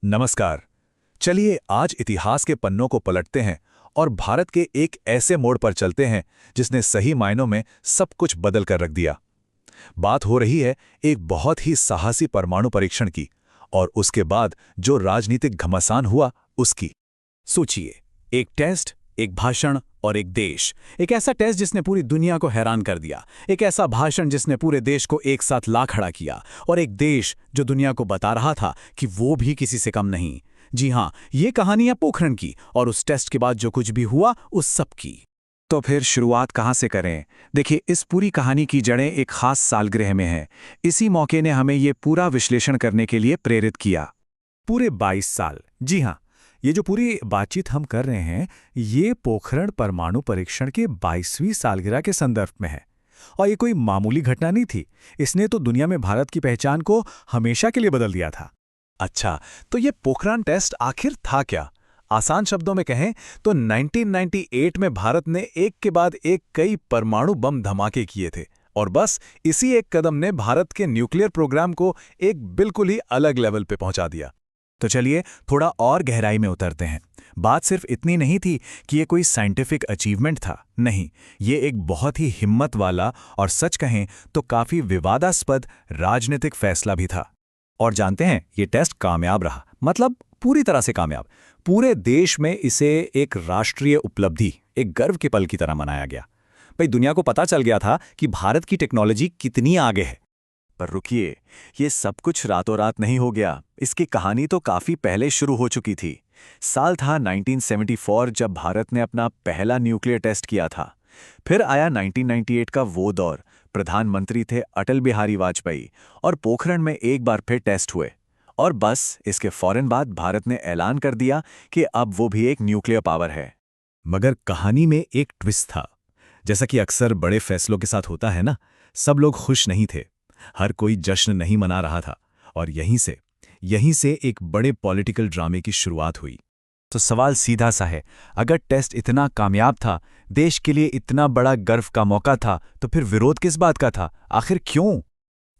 नमस्कार। चलिए आज इतिहास के पन्नों को पलटते हैं और भारत के एक ऐसे मोड़ पर चलते हैं जिसने सही मायनों में सब कुछ बदल कर रख दिया। बात हो रही है एक बहुत ही साहसी परमाणु परीक्षण की और उसके बाद जो राजनीतिक घमासान हुआ उसकी। सोचिए, एक टेस्ट, एक भाषण और एक देश। एक ऐसा टेस्ट जिसने पूरी दुनिया को हैरान कर दिया, एक ऐसा भाषण जिसने पूरे देश को एक साथ ला खड़ा किया, और एक देश जो दुनिया को बता रहा था कि वो भी किसी से कम नहीं। जी हां, ये कहानी है पोखरण की, और उस टेस्ट के बाद जो कुछ भी हुआ उस सब की। तो फिर शुरुआत कहाँ से करें? देखिए, इस पूरी कहानी की जड़ें एक खास सालगिरह में हैं। इसी मौके ने हमें ये पूरा विश्लेषण करने के लिए प्रेरित किया। पूरे 22 साल। जी हां, ये जो पूरी बातचीत हम कर रहे हैं, ये पोखरण परमाणु परीक्षण के 22वीं सालगिरह के संदर्भ में है। और ये कोई मामूली घटना नहीं थी। इसने तो दुनिया में भारत की पहचान को हमेशा के लिए बदल दिया था। अच्छा, तो ये पोखरण टेस्ट आखिर था क्या? आसान शब्दों में कहें तो 1998 में भारत ने एक के बाद एक कई परमाणु बम धमाके किए थे और बस इसी एक कदम ने भारत के न्यूक्लियर प्रोग्राम को एक बिल्कुल ही अलग लेवल पे पहुंचा दिया। तो चलिए थोड़ा और गहराई में उतरते हैं। बात सिर्फ इतनी नहीं थी कि ये कोई साइंटिफिक अचीवमेंट था। नहीं, ये एक बहुत ही हिम्मत वाला और सच कहें तो काफी विवादास्पद राजनीतिक फैसला भी था। और जानते हैं, ये टेस्ट कामयाब रहा, मतलब पूरी तरह से कामयाब। पूरे देश में इसे एक राष्ट्रीय उपलब्धि, एक गर्व के पल की तरह मनाया गया। भाई, दुनिया को पता चल गया था कि भारत की टेक्नोलॉजी कितनी आगे है। पर रुकिए, ये सब कुछ रातों रात नहीं हो गया। इसकी कहानी तो काफी पहले शुरू हो चुकी थी। साल था 1974 जब भारत ने अपना पहला न्यूक्लियर टेस्ट किया था। फिर आया 1998 का वो दौर, प्रधानमंत्री थे अटल बिहारी वाजपेयी और पोखरण में एक बार फिर टेस्ट हुए। और बस इसके फौरन बाद भारत ने ऐलान कर दिया कि अब वो भी एक न्यूक्लियर पावर है। मगर कहानी में एक ट्विस्ट था। जैसा कि अक्सर बड़े फैसलों के साथ होता है ना, सब लोग खुश नहीं थे। हर कोई जश्न नहीं मना रहा था। और यहीं से एक बड़े पॉलिटिकल ड्रामे की शुरुआत हुई। तो सवाल सीधा सा है, अगर टेस्ट इतना कामयाब था, देश के लिए इतना बड़ा गर्व का मौका था, तो फिर विरोध किस बात का था? आखिर क्यों?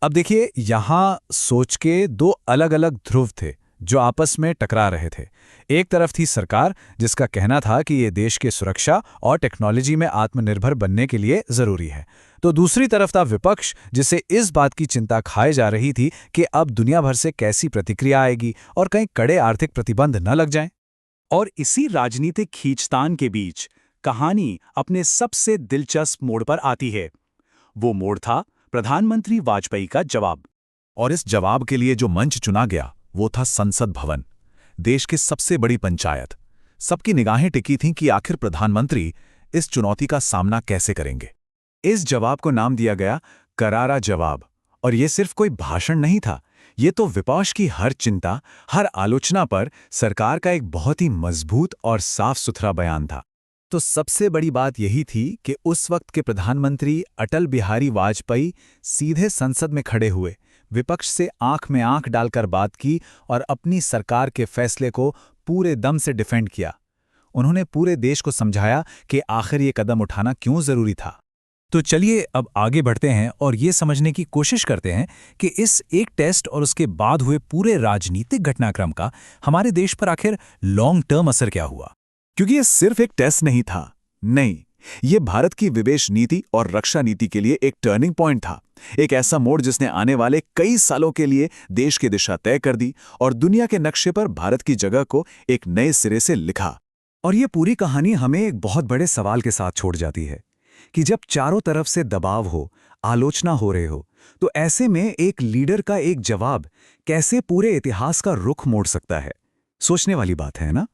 अब देखिए, यहां सोच के दो अलग अलग ध्रुव थे जो आपस में टकरा रहे थे। एक तरफ थी सरकार, जिसका कहना था कि ये देश के सुरक्षा और टेक्नोलॉजी में आत्मनिर्भर बनने के लिए जरूरी है। तो दूसरी तरफ था विपक्ष, जिसे इस बात की चिंता खाई जा रही थी कि अब दुनिया भर से कैसी प्रतिक्रिया आएगी और कहीं कड़े आर्थिक प्रतिबंध न लग जाएं। और इसी राजनीतिक खींचतान के बीच कहानी अपने सबसे दिलचस्प मोड़ पर आती है। वो मोड़ था प्रधानमंत्री वाजपेयी का जवाब। और इस जवाब के लिए जो मंच चुना गया वो था संसद भवन, देश की सबसे बड़ी पंचायत। सबकी निगाहें टिकी थीं कि आखिर प्रधानमंत्री इस चुनौती का सामना कैसे करेंगे। इस जवाब को नाम दिया गया करारा जवाब। और ये सिर्फ कोई भाषण नहीं था, ये तो विपक्ष की हर चिंता, हर आलोचना पर सरकार का एक बहुत ही मजबूत और साफ सुथरा बयान था। तो सबसे बड़ी बात यही थी कि उस वक्त के प्रधानमंत्री अटल बिहारी वाजपेयी सीधे संसद में खड़े हुए, विपक्ष से आंख में आंख डालकर बात की और अपनी सरकार के फैसले को पूरे दम से डिफेंड किया। उन्होंने पूरे देश को समझाया कि आखिर ये कदम उठाना क्यों जरूरी था। तो चलिए अब आगे बढ़ते हैं और ये समझने की कोशिश करते हैं कि इस एक टेस्ट और उसके बाद हुए पूरे राजनीतिक घटनाक्रम का हमारे देश पर आखिर लॉन्ग टर्म असर क्या हुआ। क्योंकि ये सिर्फ एक टेस्ट नहीं था, नहीं, ये भारत की विदेश नीति और रक्षा नीति के लिए एक टर्निंग पॉइंट था। एक ऐसा मोड़ जिसने आने वाले कई सालों के लिए देश की दिशा तय कर दी और दुनिया के नक्शे पर भारत की जगह को एक नए सिरे से लिखा। और ये पूरी कहानी हमें एक बहुत बड़े सवाल के साथ छोड़ जाती है कि जब चारों तरफ से दबाव हो, आलोचना हो रहे हो, तो ऐसे में एक लीडर का एक जवाब कैसे पूरे इतिहास का रुख मोड़ सकता है। सोचने वाली बात है ना।